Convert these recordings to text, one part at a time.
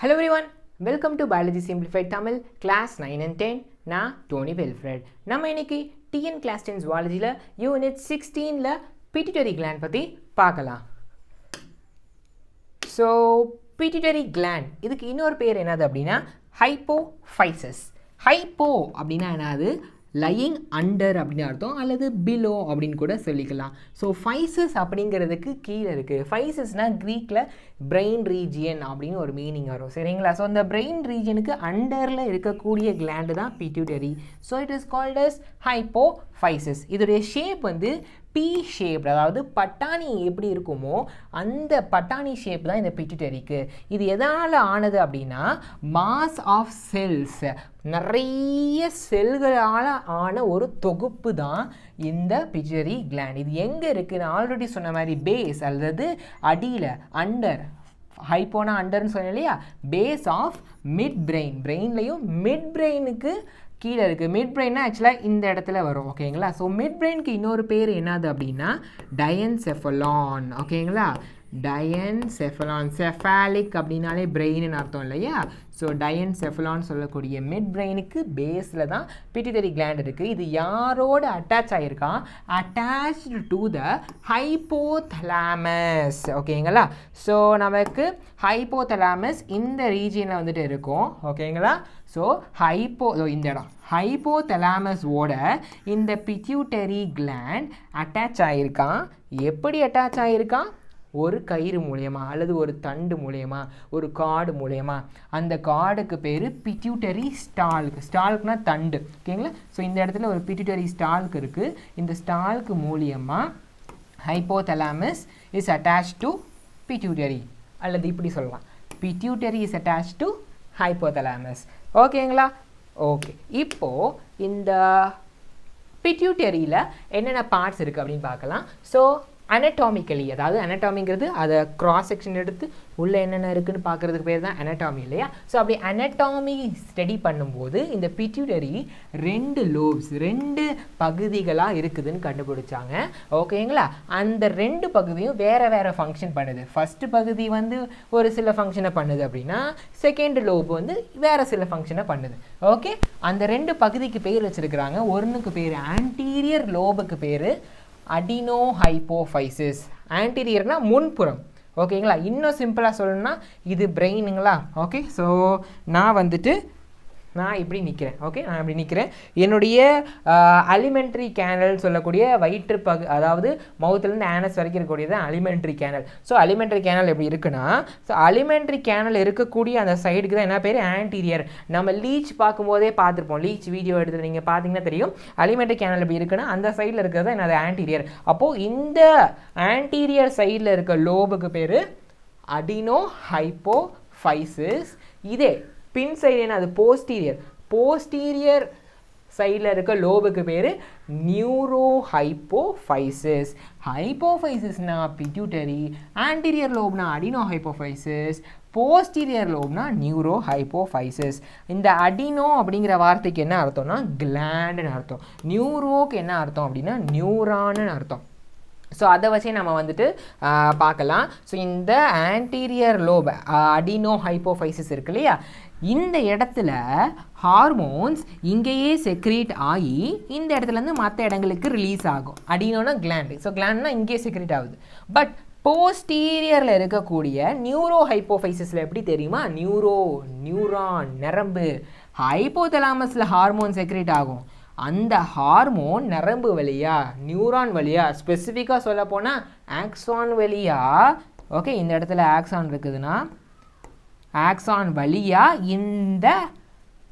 Hello everyone, welcome to Biology Simplified Tamil Class 9 and 10. நான் Tony Wilfred. நம்ம இன்னைக்கு TN Class 10 Zoologyல Unit 16ல pituitary gland பத்தி பார்க்கலாம். So, pituitary gland இதுக்கு இன்னொரு பேர் என்னது அப்படின்னா hypophysis. Hypo அப்படின்னா என்னது? லையிங் அண்டர் அப்படின்னு அர்த்தம் அல்லது பிலோ அப்படின்னு கூட சொல்லிக்கலாம். ஸோ ஃபைசஸ் அப்படிங்கிறதுக்கு கீழே இருக்குது. ஃபைசஸ்னால் க்ரீக்கில் பிரெயின் ரீஜியன் அப்படின்னு ஒரு மீனிங் வரும், சரிங்களா? ஸோ அந்த பிரெயின் ரீஜனுக்கு அண்டரில் இருக்கக்கூடிய கிளாண்டு தான் pituitary. So it is called as hypophysis. இதோடைய ஷேப் வந்து பி ஷேப், அதாவது பட்டாணி எப்படி இருக்குமோ அந்த பட்டாணி ஷேப் தான் இந்த பிட்யூட்டரிக்கு. இது எதனால் ஆனது அப்படின்னா மாஸ் ஆஃப் செல்ஸ், நிறைய செல்களால் ஆன ஒரு தொகுப்பு தான் இந்த பிட்யூட்டரி கிளாண்ட். இது எங்கே இருக்குது? நான் ஆல்ரெடி சொன்ன மாதிரி பேஸ் அல்லது அடியில் அண்டர், ஹைப்போனா அண்டர்னு சொன்னேன் இல்லையா, பேஸ் ஆஃப் மிட் பிரெயின், பிரெயின்லையும் மிட் பிரெயினுக்கு கீழே இருக்குது. மிட் பிரெயின்னா ஆக்சுவலாக இந்த இடத்துல வரும், ஓகேங்களா? ஸோ மிட் பிரெயினுக்கு இன்னொரு பேர் என்னது அப்படின்னா டயன்செஃபலான், ஓகேங்களா? டயன்செஃபலான், செஃபாலிக் அப்படின்னாலே பிரெயின்னு அர்த்தம் இல்லையா? ஸோ டயன்செஃபலான் சொல்லக்கூடிய மிட் பிரெயினுக்கு பேஸில் தான் பிட்யூட்டரி கிளாண்ட் இருக்குது. இது யாரோட அட்டாச் ஆகிருக்கா? அட்டாச்டு டு த ஹைப்போதலாமஸ், ஓகேங்களா? ஸோ நமக்கு ஹைப்போதலாமஸ் இந்த ரீஜியனில் வந்துட்டு இருக்கும், ஓகேங்களா? ஸோ இந்த இடம் ஹைப்போதலாமஸோட இந்த பிட்யூட்டரி கிளாண்ட் அட்டாச் ஆகிருக்கான். எப்படி அட்டாச் ஆகிருக்கான்? ஒரு கயிறு மூலயமா அல்லது ஒரு தண்டு மூலயமா, ஒரு கார்டு மூலயமா. அந்த கார்டுக்கு பேர் பிட்யூட்டரி ஸ்டால்க்கு. ஸ்டால்க்குனா தண்டு, ஓகேங்களா? ஸோ இந்த இடத்துல ஒரு பிட்யூட்டரி ஸ்டால்க்கு இருக்குது. இந்த ஸ்டால்க்கு மூலியமாக hypothalamus is attach to pituitary, அல்லது இப்படி சொல்லலாம், pituitary is attach to hypothalamus, ஓகேங்களா? ஓகே, இப்போது இந்த பிட்யூட்டரியில் என்னென்ன பார்ட்ஸ் இருக்குது அப்படின்னு பார்க்கலாம். ஸோ அனட்டாமிக்கலி, அதாவது அனட்டாமிங்கிறது அதை கிராஸ் செக்ஷன் எடுத்து உள்ளே என்னென்ன இருக்குதுன்னு பார்க்குறதுக்கு பேர் தான் அனட்டாமி இல்லையா? ஸோ அப்படி அனட்டாமி ஸ்டடி பண்ணும்போது இந்த பிட்யூட்டரி 2 லோப்ஸ், 2 பகுதிகளாக இருக்குதுன்னு கண்டுபிடிச்சாங்க, ஓகேங்களா? அந்த 2 பகுதியும் வேறு வேறு ஃபங்க்ஷன் பண்ணுது. ஃபஸ்ட்டு பகுதி வந்து ஒரு சில ஃபங்க்ஷனை பண்ணுது அப்படின்னா செகண்ட் லோப் வந்து வேறு சில ஃபங்க்ஷனை பண்ணுது, ஓகே? அந்த 2 பகுதிக்கு பேர் வச்சுருக்கிறாங்க. ஒன்றுக்கு பேர் ஆன்டீரியர் லோபுக்கு பேர் அடினோஹைப்போஃபைசிஸ். ஆன்டீரியர்னா முன்புறம், ஓகேங்களா? இன்னும் சிம்பிளாக சொல்லணும்னா இது பிரெயினுங்களா, ஓகே? ஸோ நான் இப்படி நிற்கிறேன், ஓகே? நான் இப்படி நிற்கிறேன். என்னுடைய அலிமெண்ட்ரி கேனல் சொல்லக்கூடிய வயிற்று அதாவது மவுத்துலேருந்து ஆனஸ் வரைக்கும் இருக்கக்கூடியது alimentary canal. So alimentary canal எப்படி இருக்குன்னா, ஸோ அலிமெண்ட்ரி கேனல் இருக்கக்கூடிய அந்த சைடுக்கு தான் என்ன பேர்? ஆன்டீரியர். நம்ம லீச் பார்க்கும்போதே பார்த்துருப்போம், லீச் வீடியோ எடுத்து நீங்கள் பார்த்தீங்கன்னா தெரியும். அலிமெண்ட்ரி கேனல் எப்படி இருக்குன்னா அந்த சைடில் இருக்கிறது என்னது? ஆன்டீரியர். அப்போது இந்த ஆன்டீரியர் சைடில் இருக்க லோபுக்கு பேர் அடினோஹைப்போஃபைசிஸ். இதே பின் சைடு என்ன? அது போஸ்டீரியர். போஸ்டீரியர் சைடில் இருக்க லோபுக்கு பேர் நியூரோஹைப்போஃபைசிஸ். ஹைப்போஃபைசிஸ்னா பிட்யூட்டரி, ஆன்டீரியர் லோப்னா அடினோஹைப்போஃபைசிஸ், போஸ்டீரியர் லோப்னா நியூரோஹைப்போஃபைசிஸ். இந்த அடினோ அப்படிங்கிற வார்த்தைக்கு என்ன அர்த்தம்னா கிளாண்டுன்னு அர்த்தம். நியூரோக்கு என்ன அர்த்தம் அப்படின்னா நியூரான்னு அர்த்தம். ஸோ அதை வச்சே நம்ம வந்துட்டு பார்க்கலாம். ஸோ இந்த ஆன்டீரியர் லோப் அடினோஹைப்போஃபைசிஸ் இருக்கு இல்லையா, இந்த இடத்துல ஹார்மோன்ஸ் இங்கேயே செக்ரீட் ஆகி இந்த இடத்துலேருந்து மற்ற இடங்களுக்கு ரிலீஸ் ஆகும். அடினோனா கிளாண்டு, ஸோ கிளாண்ட்னா இங்கேயே செக்ரீட் ஆகுது. பட் போஸ்டீரியரில் இருக்கக்கூடிய நியூரோஹைப்போஃபைசிஸில் எப்படி தெரியுமா? நியூரான், நரம்பு. ஹைப்போதலாமஸில் ஹார்மோன் செக்ரீட் ஆகும். அந்த ஹார்மோன் நரம்பு வழியா, நியூரான் வழியா, ஸ்பெசிஃபிக்காக சொல்ல போனால் ஆக்சான் வழியா, ஓகே? இந்த இடத்துல ஆக்சான் இருக்குதுன்னா ஆக்சான் வழியா இந்த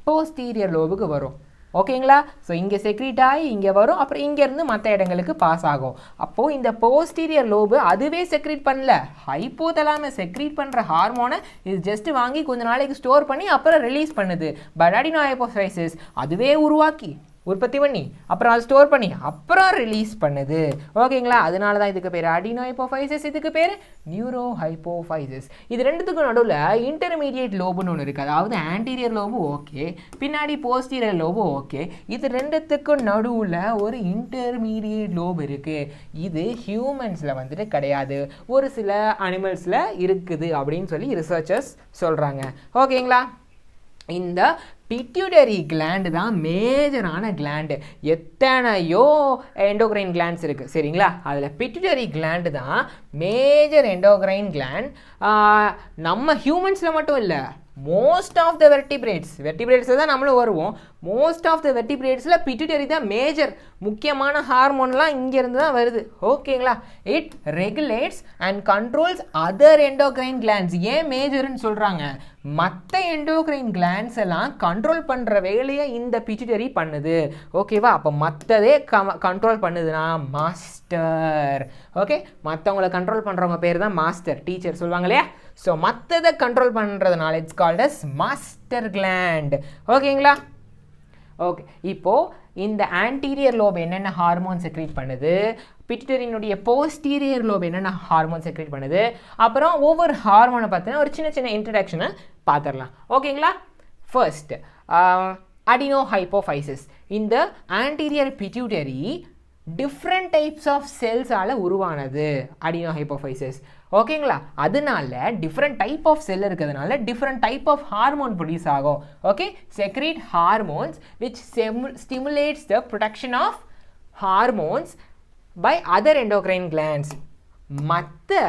போஸ்டீரியர் லோபுக்கு வரும், ஓகேங்களா? ஸோ இங்கே செக்ரீட் ஆகி இங்கே வரும், அப்புறம் இங்கேருந்து மற்ற இடங்களுக்கு பாஸ் ஆகும். அப்போது இந்த போஸ்டீரியர் லோபு அதுவே செக்ரீட் பண்ணல, ஹைப்போதலாமஸ் செக்ரீட் பண்ணுற ஹார்மோனை இது ஜஸ்ட் வாங்கி கொஞ்ச நாளைக்கு ஸ்டோர் பண்ணி அப்புறம் ரிலீஸ் பண்ணுது. பட் அடினோஹைப்போஃபைசிஸ் அதுவே உருவாக்கி உற்பத்தி பண்ணி அப்புறம் அது ஸ்டோர் பண்ணி அப்புறம் ரிலீஸ் பண்ணுது. ஓகேங்களா? அதனால தான் இதுக்கு பேர் அடினோ ஹைப்போஃபைசிஸ், இதுக்கு பேர் நியூரோ ஹைப்போஃபைசிஸ். இது ரெண்டுத்துக்கும் நடுவில் இன்டர்மீடியேட் லோபுன்னு ஒன்று இருக்குது. அதாவது ஆன்டீரியர் லோபு ஓகே, பின்னாடி போஸ்டீரியர் லோபு ஓகே. இது ரெண்டுத்துக்கும் நடுவில் ஒரு இன்டர்மீடியேட் லோப் இருக்குது. இது ஹியூமன்ஸில் வந்துட்டு கிடையாது, ஒரு சில அனிமல்ஸில் இருக்குது அப்படின்னு சொல்லி ரிசர்ச்சர்ஸ் சொல்கிறாங்க. ஓகேங்களா? இந்த பிட்யூட்டரி கிளாண்டு தான் மேஜரான கிளாண்டு. எத்தனையோ எண்டோக்ரைன் கிளாண்ட்ஸ் இருக்குது சரிங்களா? அதில் பிட்யூட்டரி கிளாண்டு தான் மேஜர் எண்டோக்ரைன் கிளாண்ட். நம்ம ஹியூமன்ஸில் மட்டும் இல்லை, மோஸ்ட் ஆஃப் த வெர்டிபிரேட்ஸில் தான் நம்மளும் வருவோம். மோஸ்ட் ஆஃப் த வெர்டிபிரேட்ஸில் பிட்யூட்டரி தான் மேஜர். முக்கியமான ஹார்மோன்லாம் இங்கேருந்து தான் வருது. ஓகேங்களா? It regulates and controls other endocrine glands. ஏன் மேஜர்னு சொல்கிறாங்க? மற்ற எண்டோக்ரைன் கிளாண்ட்ஸ் எல்லாம் கண்ட்ரோல் பண்ணுற வேலையை இந்த பிட்யூட்டரி பண்ணுது. ஓகேவா? அப்போ மற்றதே கண்ட்ரோல் பண்ணுதுன்னா மாஸ்டர். ஓகே, மற்றவங்களை கண்ட்ரோல் பண்ணுறவங்க பேர் தான் மாஸ்டர், டீச்சர் சொல்லுவாங்க இல்லையா? ஸோ மற்றதை கண்ட்ரோல் பண்ணுறதுனால it's called as master gland. ஓகேங்களா? ஓகே, இப்போது இந்த ஆன்டீரியர் லோப் என்னென்ன ஹார்மோன் செக்ரீட் பண்ணுது, பிட்யூட்டரியினுடைய போஸ்டீரியர் லோப் என்னென்ன ஹார்மோன் செக்ரீட் பண்ணுது, அப்புறம் ஒவ்வொரு ஹார்மோனை பார்த்தீங்கன்னா ஒரு சின்ன சின்ன இன்ட்ரடக்ஷனை பார்த்துடலாம். ஓகேங்களா? First adenohypophysis. இந்த anterior pituitary different types of செல்ஸால் உருவானது அடினோ ஹைப்போஃபைசிஸ். ஓகேங்களா? அதனால டிஃப்ரெண்ட் டைப் ஆஃப் செல் இருக்கிறதுனால different type of hormone produce ஆகும். Okay, secrete hormones which stimulates the production of hormones by other endocrine glands. மற்ற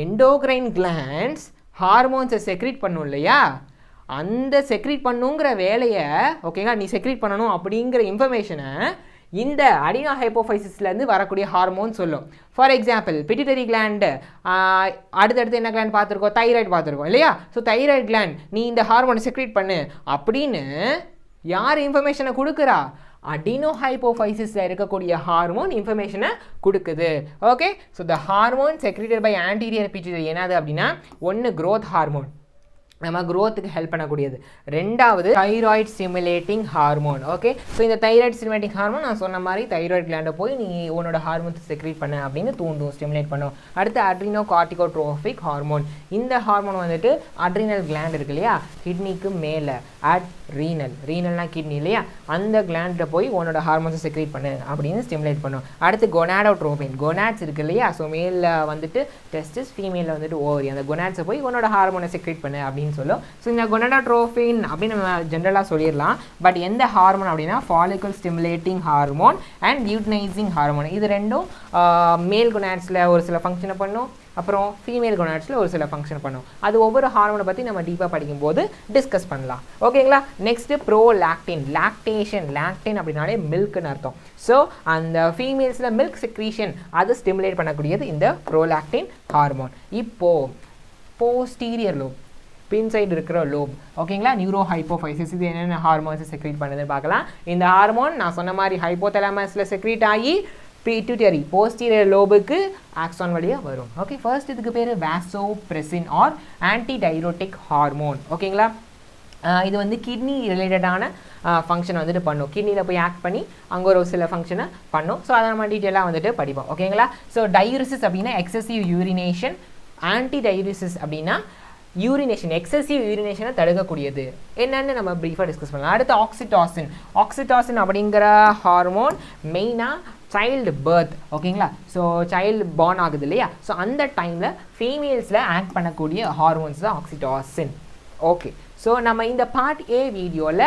endocrine glands ஹார்மோன்ஸை secrete பண்ணும் இல்லையா? அந்த செக்ரீட் பண்ணுங்கிற வேலையை, ஓகேங்களா, நீ செக்ரீட் பண்ணணும் அப்படிங்கிற இன்ஃபர்மேஷனை இந்த அடினோ ஹைப்போஃபைசிஸ்லேருந்து வரக்கூடிய ஹார்மோன் சொல்லும். ஃபார் எக்ஸாம்பிள் பிட்யூட்டரி கிளாண்டு, அடுத்தடுத்து என்ன கிளாண்ட் பார்த்துருக்கோம்? தைராய்டு பார்த்துருக்கோம் இல்லையா? ஸோ தைராய்டு கிளாண்ட் நீ இந்த ஹார்மோனை செக்ரீட் பண்ணு அப்படின்னு யார் இன்ஃபர்மேஷனை கொடுக்குறா? அடினோ ஹைப்போஃபைசிஸில் இருக்கக்கூடிய ஹார்மோன் இன்ஃபர்மேஷனை கொடுக்குது. Okay, so the hormone secreted by anterior pituitary என்னது அப்படின்னா, ஒன்று க்ரோத் ஹார்மோன், நம்ம க்ரோத்துக்கு ஹெல்ப் பண்ணக்கூடியது. ரெண்டாவது thyroid stimulating hormone. Okay, so இந்த தைராய்டு ஸ்டிமுலேட்டிங் ஹார்மோன் நான் சொன்ன மாதிரி தைராய்டு கிளாண்டை போய் நீ உன்னோட ஹார்மோன்ஸ் செக்ரீட் பண்ண அப்படின்னு தூண்டும், ஸ்டிமுலேட் பண்ணும். அடுத்து அட்ரினோ கார்டிகோட்ரோபிக் ஹார்மோன். இந்த ஹார்மோன் வந்துட்டு அட்ரினல் கிளாண்ட் இருக்கு இல்லையா, கிட்னிக்கு மேலே, ரீனல்னா கிட்னி இல்லையா, அந்த கிளாண்டை போய் உன்னோட ஹார்மோன்ஸை செக்ரீட் பண்ணு அப்படின்னு ஸ்டிமுலேட் பண்ணும். அடுத்து கொனாடோட்ரோபின், கொனாட்ஸ் இருக்கு இல்லையா, ஸோ மேலில் வந்துட்டு டெஸ்டிஸ், ஃபீமேலில் வந்துட்டு ஓவரி, அந்த கொனாட்ஸை போய் உன்னோட ஹார்மோனை செக்ரீட் பண்ணு அப்படின்னு சொல்லும். ஸோ இந்த கொனாடோட்ரோபின் அப்படின்னு நம்ம ஜென்ரலாக சொல்லிடலாம். பட் எந்த ஹார்மோன் அப்படின்னா follicle stimulating hormone and luteinizing hormone. இது ரெண்டும் மேல் கொனாட்ஸில் ஒரு சில ஃபங்க்ஷனை பண்ணும், அப்புறம் ஃபீமேல் கொனாட்ஸில் ஒரு சில ஃபங்க்ஷன் பண்ணும். அது ஒவ்வொரு ஹார்மோனை பற்றி நம்ம டீப்பாக படிக்கும்போது டிஸ்கஸ் பண்ணலாம். ஓகேங்களா? Next prolactin. லாக்டேஷன், லாக்டின் அப்படின்னாலே மில்க்னு அர்த்தம். ஸோ அந்த ஃபீமேல்ஸில் மில்க் செக்ரீஷன் அது ஸ்டிமுலேட் பண்ணக்கூடியது இந்த ப்ரோலாக்டின் ஹார்மோன். இப்போது போஸ்டீரியர் லோப், பின் சைடு இருக்கிற லோப், ஓகேங்களா, நியூரோ ஹைப்போஃபைசிஸ், இது என்னென்ன ஹார்மோன்ஸை செக்ரீட் பண்ணுதுன்னு பார்க்கலாம். இந்த ஹார்மோன் நான் சொன்ன மாதிரி ஹைப்போதலாமஸில் செக்ரீட் ஆகி பிட்யூட்டரி போஸ்டீரியர் லோபுக்கு ஆக்சான் வழியாக வரும். ஓகே, ஃபர்ஸ்ட் இதுக்கு பேர் வாசோப்ரெசின் ஆர் ஆன்டிடைரோட்டிக் ஹார்மோன். ஓகேங்களா, இது வந்து கிட்னி ரிலேட்டடான ஃபங்க்ஷன் வந்துட்டு பண்ணும். கிட்னியில் போய் ஆக்ட் பண்ணி அங்கே ஒரு சில ஃபங்க்ஷனை பண்ணும். ஸோ அதை நம்ம டீட்டெயிலாக வந்துட்டு படிப்போம். ஓகேங்களா, ஸோ டையூரிசிஸ் அப்படின்னா எக்ஸசிவ் யூரினேஷன், ஆன்டிடையூரிசிஸ் அப்படின்னா யூரினேஷன், எக்ஸசிவ் யூரினேஷனை தடுக்கக்கூடியது என்னன்னு நம்ம ப்ரீஃபாக டிஸ்கஸ் பண்ணலாம். அடுத்து ஆக்சிடாசின். ஆக்சிடாசின் அப்படிங்கிற ஹார்மோன் மெயினாக சைல்டு பர்த். ஓகேங்களா, ஸோ சைல்டு பார்ன் ஆகுது இல்லையா, ஸோ அந்த டைமில் ஃபீமேல்ஸில் ஆக்ட் பண்ணக்கூடிய ஹார்மோன்ஸ் தான் ஆக்சிடாசின். ஓகே, ஸோ நம்ம இந்த பார்ட் ஏ வீடியோவில்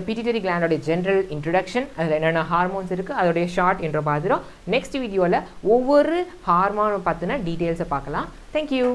பிட்யூட்டரி கிளாண்டோடைய ஜென்ரல் இன்ட்ரடக்ஷன், அதில் என்னென்ன ஹார்மோன்ஸ் இருக்குது அதோடைய ஷார்ட் இன்ட்ரோ பார்த்துடும். நெக்ஸ்ட் வீடியோவில் ஒவ்வொரு ஹார்மோனை பற்றின டீட்டெயில்ஸை பார்க்கலாம். தேங்க்யூ.